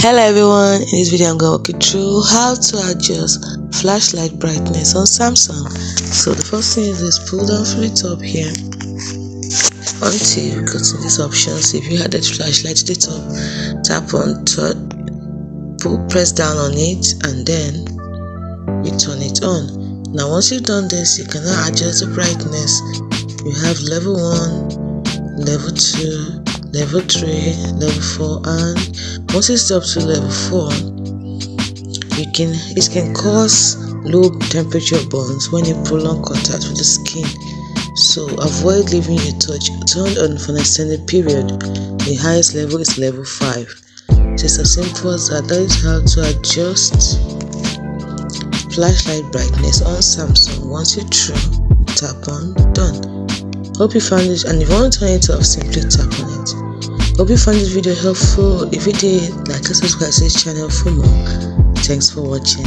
Hello everyone, in this video I'm going to walk you through how to adjust flashlight brightness on Samsung. So the first thing is pull down from the top here until you go to these options. If you added flashlight to the top, tap on press down on it and then you turn it on. Now once you've done this, you can now adjust the brightness. You have level 1, level 2, level 3, level 4, and once it's up to level 4, it can cause low temperature burns when you prolong contact with the skin. So avoid leaving your touch turned on for an extended period. The highest level is level 5. Just as simple as that. That is how to adjust flashlight brightness on Samsung. Once you're through, tap on done. Hope you found this, and if you want to turn it off, simply tap on it. Hope you found this video helpful. If you did, like and subscribe to this channel for more. Thanks for watching.